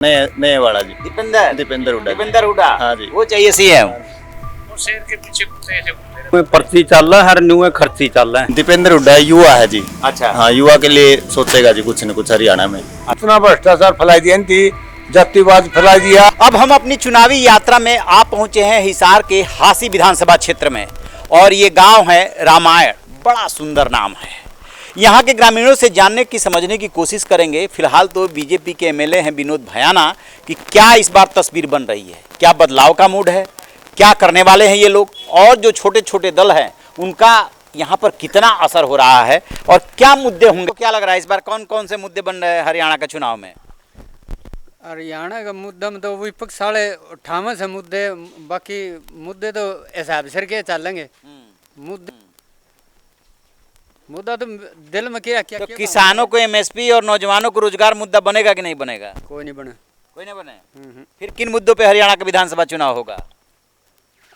नए वाला जी, दीपेंद्र दीपेंद्र हुड्डा। हाँ जी, वो चाहिए सीएम। शेर के पीछे कुत्ते ऐसे घूमते रहते में पर्ची चल रहा है, हर न्यू में खर्ची चल रहा है। दीपेंद्र हुड्डा युवा है जी। अच्छा, हाँ, युवा के लिए सोचेगा जी कुछ न कुछ हरियाणा में। इतना भ्रष्टाचार फैलाई दिया थी, जातिवाद फैलाई दिया। अब हम अपनी चुनावी यात्रा में आ पहुंचे हैं हिसार के हासी विधानसभा क्षेत्र में, और ये गांव है रामायण। बड़ा सुंदर नाम है। यहाँ के ग्रामीणों से जानने की समझने की कोशिश करेंगे। फिलहाल तो बीजेपी के एमएलए हैं विनोद भयाना कि क्या इस बार तस्वीर बन रही है, क्या बदलाव का मूड है, क्या करने वाले हैं ये लोग, और जो छोटे छोटे दल हैं उनका यहाँ पर कितना असर हो रहा है और क्या मुद्दे होंगे। तो क्या लग रहा है इस बार कौन कौन से मुद्दे बन रहे हैं हरियाणा के चुनाव में? हरियाणा का मुद्दा में तो विपक्ष वाले 58 है मुद्दे, बाकी मुद्दे तो हिसाब से के चलेंगे। मुद्दा तो दिल में क्या क्या तो किसानों को एमएसपी और नौजवानों को रोजगार मुद्दा बनेगा कि नहीं बनेगा? कोई नहीं बने। कोई नहीं बने। फिर किन मुद्दों पे हरियाणा का विधानसभा चुनाव होगा?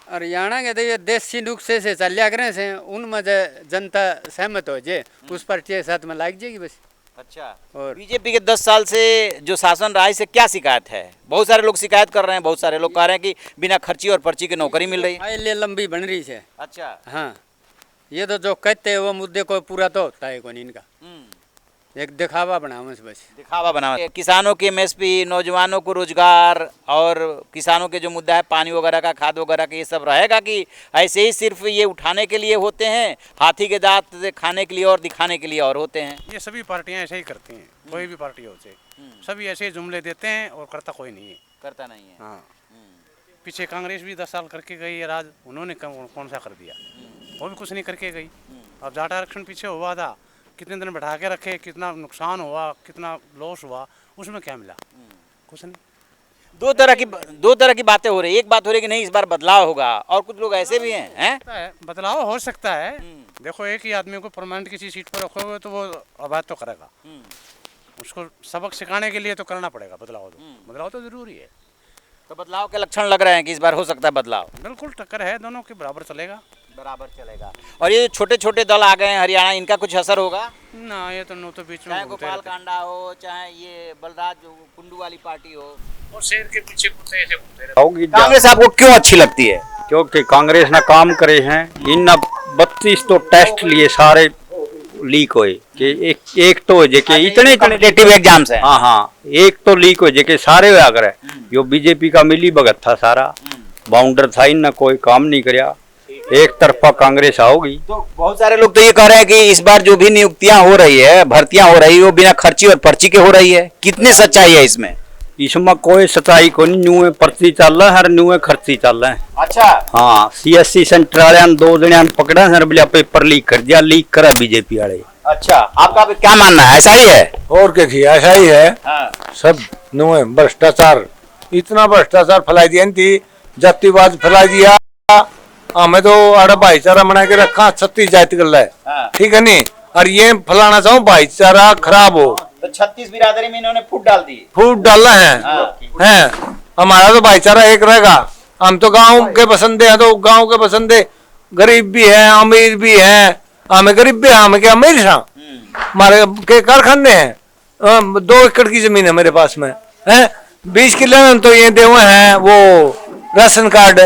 हरियाणा के तो ये देसी नुस्खे से चलिया करे से उनमें जनता सहमत हो जाए उस पर के साथ में लाग जाएगी बस। अच्छा, और बीजेपी के 10 साल से जो शासन रहा है इससे क्या शिकायत है? बहुत सारे लोग शिकायत कर रहे हैं, बहुत सारे लोग कह रहे हैं कि बिना खर्ची और पर्ची की नौकरी मिल रही है। लिए लंबी बन रही है। अच्छा, हाँ, ये तो जो कहते हैं वो मुद्दे को पूरा तो होता है कौन इनका, एक दिखावा बनाओ बस। दिखावा बना। किसानों की एमएसपी, नौजवानों को रोजगार, और किसानों के जो मुद्दा है पानी वगैरह का, खाद वगैरह का, ये सब रहेगा कि ऐसे ही सिर्फ ये उठाने के लिए होते हैं, हाथी के दांत खाने के लिए और दिखाने के लिए और होते हैं? ये सभी पार्टियां ऐसे ही करती हैं, कोई भी पार्टी हो से सभी ऐसे जुमले देते हैं और करता कोई नहीं है। करता नहीं है। हाँ, पीछे कांग्रेस भी 10 साल करके गई है राज, उन्होंने कौन सा कर दिया? वो भी कुछ नहीं करके गई। अब जाट आरक्षण पीछे हुआ था, कितने दिन बैठा के रखे, कितना नुकसान हुआ, कितना लॉस हुआ, उसमें क्या मिला? कुछ नहीं। दो तरह की बातें हो रही है। एक बात हो रही है कि नहीं इस बार बदलाव होगा, और कुछ लोग ऐसे भी हैं बदलाव हो सकता है। देखो, एक ही आदमी को परमानेंट किसी सीट पर रखोगे तो वो अवैध तो करेगा। उसको सबक सिखाने के लिए तो करना पड़ेगा बदलाव। बदलाव तो जरूरी है। तो बदलाव के लक्षण लग रहे हैं कि इस बार हो सकता है बदलाव। बिल्कुल टक्कर है, दोनों के बराबर चलेगा। बराबर चलेगा। और ये छोटे छोटे दल आ गए हैं हरियाणा, इनका कुछ असर होगा? ना, ये तो तो बीच में चाहे गोपाल कांडा हो, चाहे ये बलराज कुंडू वाली पार्टी हो, और शेर के पीछे कुत्ते ऐसे घूमते रहते होगी कांग्रेस आपको क्यों अच्छी लगती है? क्योंकि कांग्रेस ने काम करे हैं। इन 32 तो टेस्ट लिए सारे लीक हुए कि एक तो जेके इतने कॉम्पिटिटिव एग्जाम्स हैं। हाँ, एक तो लीक हुए जेके सारे हुआ करे। जो बीजेपी का मिली भगत था सारा, बाउंडर था, इन कोई काम नहीं कराया। एक तरफा कांग्रेस आओगी। तो बहुत सारे लोग तो ये कह रहे हैं कि इस बार जो भी नियुक्तियां हो रही है, भर्तियां हो रही है, वो बिना खर्ची और पर्ची के हो रही है। कितनी सच्चाई है इसमें? इसमें कोई सच्चाई को नहीं। न्यू में पर्ची चल रहा है, हर न्यू में खर्ची चल रहा है। अच्छा, हाँ, सीएससी सेंटर वाले 2 जने पकड़ा सर, बोलिया पेपर लीक कर दिया, लीक करा बीजेपी वाले। अच्छा, आपका क्या मानना है? ऐसा ही है? और क्या किया, ऐसा ही है। हाँ। सब नुए भ्रष्टाचार, इतना भ्रष्टाचार फैलाई दिया थी, जातिवाद फैलाई दिया। हमें तो आड़ा भाईचारा बना के रखा, 36 जाति कर है। हाँ। ठीक है नहीं, और ये फलाना चाहूँ भाईचारा खराब हो तो 36 बिरादरी में इन्होंने फूट डाल दी। फूट डालना है। हैं, हमारा तो भाईचारा एक रहेगा। हम तो गांव के बसंदे हैं, तो गांव के बसंदे, गरीब भी है, अमीर भी है। हमें गरीब भी है, हमें क्या अमीर है? हमारे के कारखाने हैं। 2 एकड़ की जमीन है मेरे पास में है। 20 किलो में तो ये देवे हैं, वो राशन कार्ड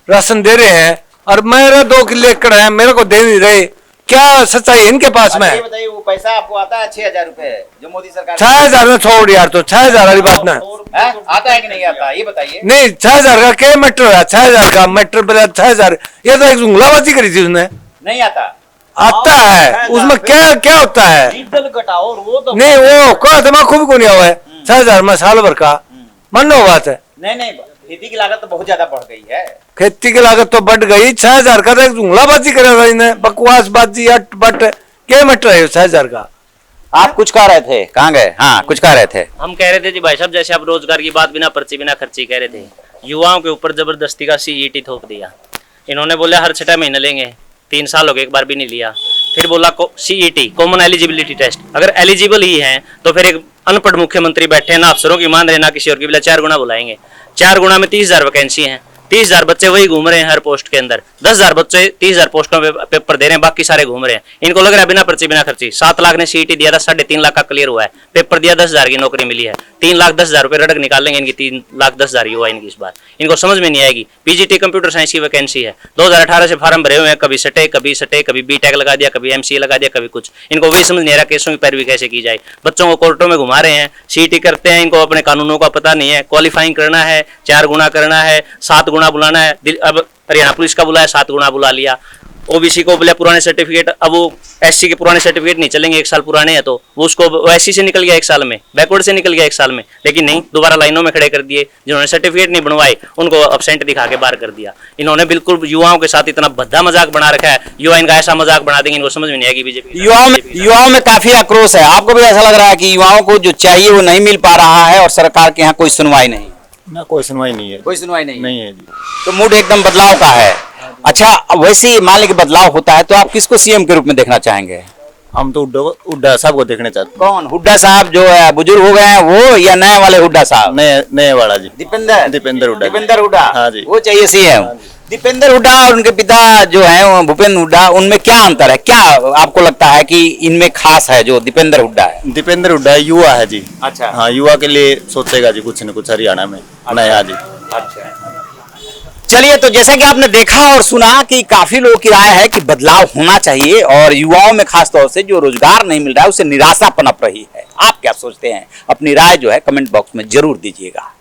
राशन दे रहे हैं, और मेरा 2 किलो एकड़ है, मेरे को दे नहीं रहे। क्या सच्चाई इनके पास में? ये बताइए, वो पैसा आपको आता है 6000 रुपए जो मोदी सरकार 6000 में छोड़ यार, तो 6000 वाली बात ना आता है कि नहीं आता, ये बताइए। नहीं, 6000 का क्या मेट्रो है? 6000 का मेट्रो पर 6000, ये तो एक जुमलाबाजी करी थी उसने। नहीं आता? आता है, उसमें क्या क्या होता है? डीजल घटाओ, वो तो नहीं, वो कोई दिमाग खूब को नहीं हुआ है। 6000 में साल भर का मानो बात है। नहीं, खेती की लागत तो बहुत ज्यादा बढ़ गई है। खेती की लागत तो बढ़ गई। 6000 का तो एक जुमलाबाजी करेगा इन्हें, बकवासबाजी, अट बट। क्या मेट्रो है 6000 का? आप कुछ कह रहे थे, कहाँ गए? हाँ, कुछ कह रहे थे। हम कह रहे थे जी भाई साहब, जैसे आप रोजगार की बात बिना पर्ची बिना खर्ची कह रहे थे, युवाओं के ऊपर जबरदस्ती का सीईटी थोप दिया। इन्होंने बोला हर 6 महीने लेंगे, 3 साल हो गए, एक बार भी नहीं लिया। फिर बोला सीईटी, कॉमन एलिजिबिलिटी टेस्ट, अगर एलिजिबल ही है तो फिर एक अनपढ़ मुख्यमंत्री बैठे ना अफसरों की मान रहे ना किसी और की, बोला 4 गुना बुलाएंगे। 4 गुना में 30,000 वैकेंसी है, 30,000 बच्चे वही घूम रहे हैं हर पोस्ट के अंदर। 10,000 बच्चे 30,000 पोस्टों पे पेपर दे रहे हैं, बाकी सारे घूम रहे हैं। इनको लग रहा है बिना पर्ची बिना खर्ची। 7 लाख ने सीईटी दिया था, 3.5 लाख का क्लियर हुआ है। पेपर दिया, 10,000 की नौकरी मिली है। 3,10,000 रुपए रटक निकालेंगे इनकी। 3,10,000 युवा इनकी इस बार। इनको समझ में नहीं आएगी। पीजीटी कंप्यूटर साइंस की वैकेंसी है, 2018 से फार्म भरे हुए हैं, कभी सटे कभी बीटेक लगा दिया, कभी एमसीए लगा दिया, कभी कुछ। इनको वही समझ नहीं आ रहा केसों की पैरवी कैसे की जाए। बच्चों को कोर्टों में घुमा रहे हैं, सीईटी करते हैं, इनको अपने कानूनों का पता नहीं है। क्वालिफाइंग करना है, 4 गुना करना है, 7 गुना बुलाना है। अब हरियाणा पुलिस का बुलाया, 7 गुना बुला लिया। ओबीसी को बोले पुराने सर्टिफिकेट, अब वो एससी के पुराने सर्टिफिकेट नहीं चलेंगे, 1 साल पुराने हैं तो वो उसको एससी से निकल गया 1 साल में, बैकवर्ड से निकल गया 1 साल में। लेकिन नहीं, दोबारा लाइनों में खड़े कर दिए। जिन्होंने सर्टिफिकेट नहीं बनवाए उनको अब्सेंट दिखा के बाहर कर दिया। इन्होंने बिल्कुल युवाओं के साथ इतना भद्दा मजाक बना रखा है। युवा इनका ऐसा मजाक बना देंगे, इनको समझ में नहीं आएगी बीजेपी। युवाओं में काफी आक्रोश है। आपको भी ऐसा लग रहा है कि युवाओं को जो चाहिए वो नहीं मिल पा रहा है और सरकार के यहाँ कोई सुनवाई नहीं? ना कोई सुनवाई नहीं है। कोई सुनवाई नहीं नहीं है जी। तो मूड एकदम बदलाव का है। अच्छा, वैसे ही मान लीजिए बदलाव होता है तो आप किसको सीएम के रूप में देखना चाहेंगे? हम तो हुड्डा साहब को देखने चाहते हैं। कौन? हुड्डा साहब जो है बुजुर्ग हो गए हैं वो, या नए वाले हुड्डा साहब? नए वाला जी, दीपेंद्र हुड्डा। दीपेंद्र हुड्डा, हाँ जी। वो चाहिए सीएम। दीपेंद्र हुड्डा और उनके पिता जो हैं भूपेंद्र हुड्डा, उनमें क्या अंतर है? क्या आपको लगता है कि इनमें खास है जो दीपेंद्र हुड्डा है? दीपेंद्र हुड्डा युवा है जी। अच्छा। हाँ, युवा के लिए सोचेगा जी कुछ न कुछ हरियाणा में नया जी। अच्छा, चलिए, तो जैसा कि आपने देखा और सुना कि काफी लोगों की राय है कि बदलाव होना चाहिए और युवाओं में खास तौर से जो रोजगार नहीं मिल रहा है उससे निराशा पनप रही है। आप क्या सोचते हैं? अपनी राय जो है कमेंट बॉक्स में जरूर दीजिएगा।